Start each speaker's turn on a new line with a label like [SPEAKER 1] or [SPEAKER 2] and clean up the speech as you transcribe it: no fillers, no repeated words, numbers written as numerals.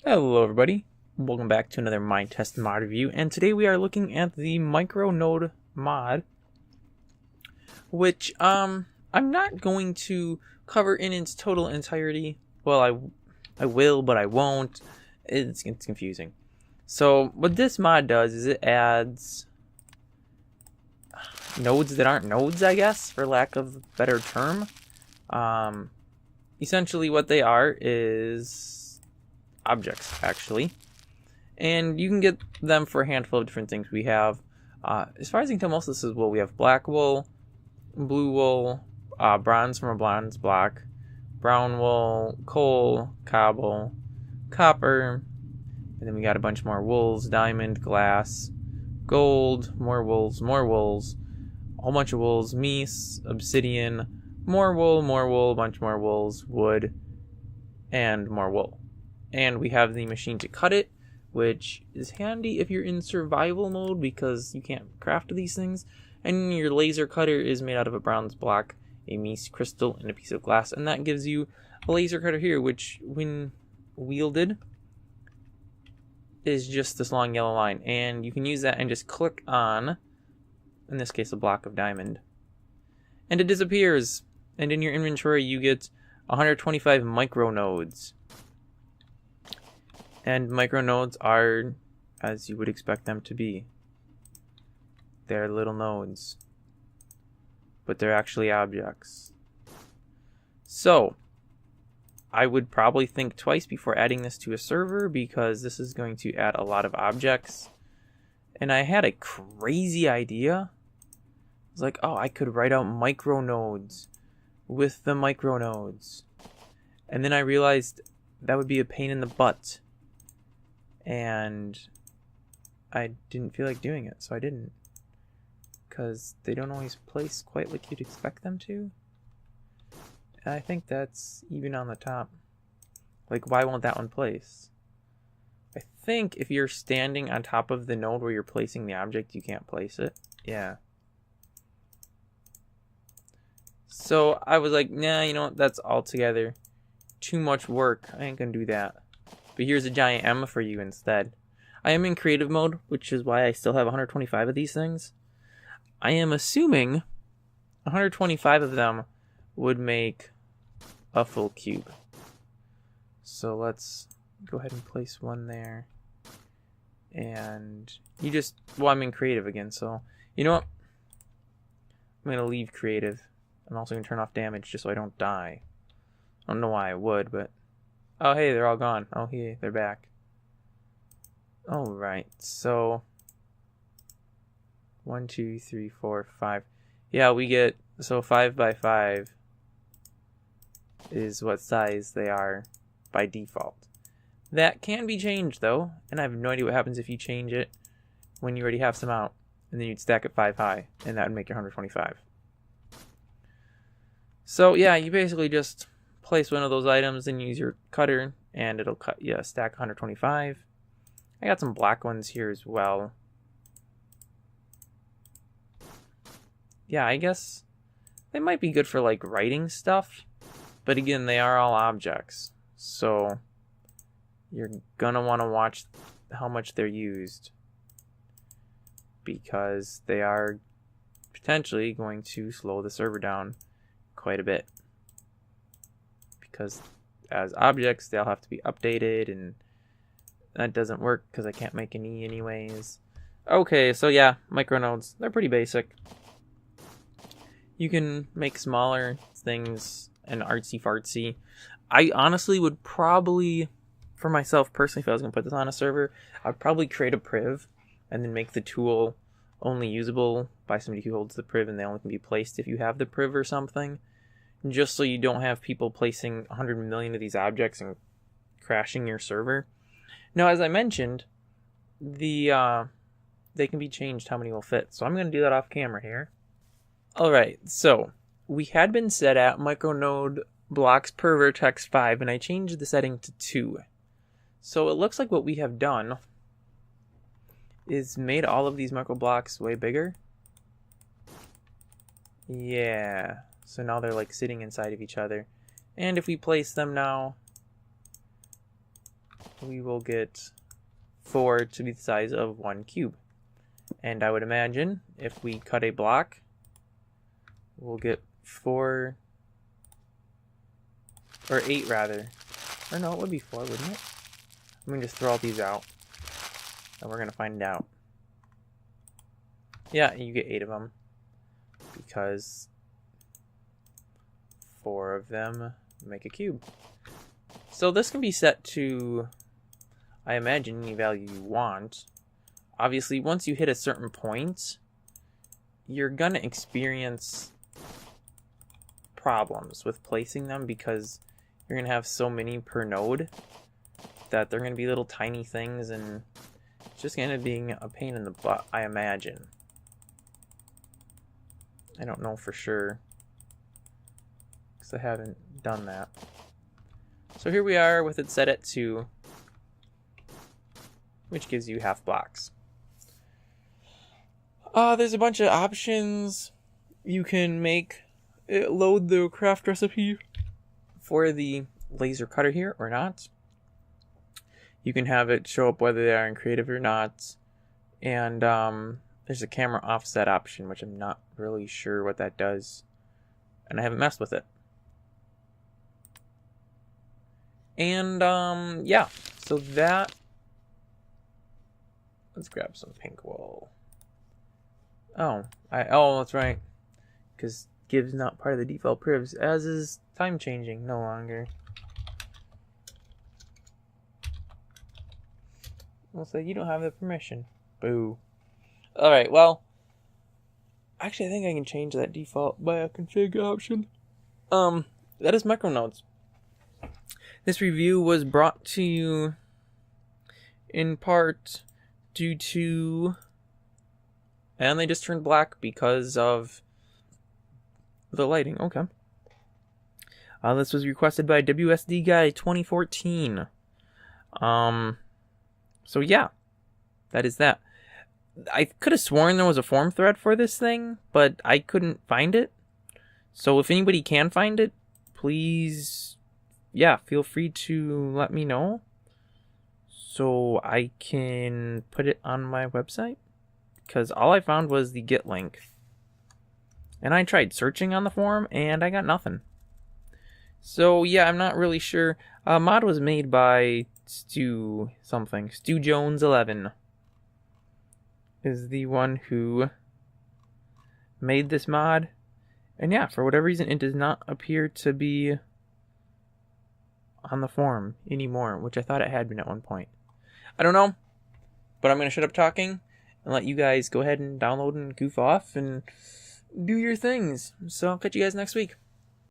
[SPEAKER 1] Hello everybody, welcome back to another Minetest mod review, and today we are looking at the Micronode mod, which I'm not going to cover in its total entirety. Well, I will, but I won't. It's confusing. So what this mod does is it adds nodes that aren't nodes, I guess, for lack of a better term. Essentially what they are is objects, actually, and you can get them for a handful of different things. We have, as far as I can tell, most of this is wool. We have black wool, blue wool, bronze from a bronze block, brown wool, coal, cobble, copper, and then we got a bunch more wools, diamond, glass, gold, more wools, a whole bunch of wools, meese, obsidian, more wool, a bunch more wools, wood, and more wool. And we have the machine to cut it, which is handy if you're in survival mode because you can't craft these things. And your laser cutter is made out of a bronze block, a meese crystal, and a piece of glass. And that gives you a laser cutter here, which when wielded is just this long yellow line. And you can use that and just click on, in this case, a block of diamond. And it disappears. And in your inventory you get 125 micronodes. And micronodes are as you would expect them to be. They're little nodes, but they're actually objects. So I would probably think twice before adding this to a server because this is going to add a lot of objects. And I had a crazy idea. I was like, oh, I could write out micronodes with the micronodes. And then I realized that would be a pain in the butt. And I didn't feel like doing it, so I didn't. Because they don't always place quite like you'd expect them to. And I think that's even on the top. Like, why won't that one place? I think if you're standing on top of the node where you're placing the object, you can't place it. Yeah. So I was like, nah, you know what, that's altogether too much work. I ain't gonna do that. But here's a giant M for you instead. I am in creative mode, which is why I still have 125 of these things. I am assuming 125 of them would make a full cube. So let's go ahead and place one there. And you just, well, I'm in creative again, so you know what? I'm going to leave creative. I'm also going to turn off damage just so I don't die. I don't know why I would, but... Oh, hey, they're all gone. Oh, hey, they're back. Alright, so... 1, 2, 3, 4, 5. Yeah, we get... So 5 by 5 is what size they are by default. That can be changed, though. And I have no idea what happens if you change it when you already have some out. And then you'd stack it 5 high. And that would make your 125. So, yeah, you basically just... place one of those items and use your cutter and it'll cut you a stack 125. I got some black ones here as well. Yeah, I guess they might be good for like writing stuff, but again, they are all objects, so you're gonna want to watch how much they're used because they are potentially going to slow the server down quite a bit. Because as objects, they'll have to be updated, and that doesn't work because I can't make any anyways. Okay, so yeah, micronodes, they're pretty basic. You can make smaller things and artsy-fartsy. I honestly would probably, for myself personally, if I was going to put this on a server, I'd probably create a priv and then make the tool only usable by somebody who holds the priv, and they only can be placed if you have the priv or something. Just so you don't have people placing 100 million of these objects and crashing your server. Now, as I mentioned, they can be changed how many will fit. So I'm going to do that off camera here. Alright, so we had been set at micronode blocks per vertex 5, and I changed the setting to 2. So it looks like what we have done is made all of these micro blocks way bigger. Yeah. So now they're like sitting inside of each other. And if we place them now, we will get 4 to be the size of 1 cube. And I would imagine if we cut a block, we'll get 4, or 8 rather. Or no, it would be 4, wouldn't it? I'm going to just throw all these out, and we're going to find out. Yeah, you get 8 of them, because 4 of them make a cube. So this can be set to, I imagine, any value you want. Obviously, once you hit a certain point, you're going to experience problems with placing them because you're going to have so many per node that they're going to be little tiny things, and it's just going to be a pain in the butt, I imagine. I don't know for sure because I haven't done that. So here we are with it set at 2, which gives you half blocks. There's a bunch of options. You can make it load the craft recipe for the laser cutter here or not. You can have it show up whether they are in creative or not. And there's a camera offset option, which I'm not really sure what that does. And I haven't messed with it. And yeah, so that, let's grab some pink wool. Oh, that's right, because giv's not part of the default privs, as is time changing no longer. We'll say you don't have the permission. Boo. Alright, well, actually I think I can change that default by a config option. That is Micronodes. This review was brought to you in part due to, and they just turned black because of the lighting. Okay. This was requested by WSD Guy 2014. So yeah, that is that. I could have sworn there was a forum thread for this thing, but I couldn't find it. So if anybody can find it, please, yeah, feel free to let me know so I can put it on my website. Because all I found was the Git link. And I tried searching on the forum, and I got nothing. So yeah, I'm not really sure. Mod was made by Stu something. Stu Jones 11 is the one who made this mod. And yeah, for whatever reason, it does not appear to be on the forum anymore, which I thought it had been at one point. I don't know, but I'm going to shut up talking and let you guys go ahead and download and goof off and do your things. So I'll catch you guys next week.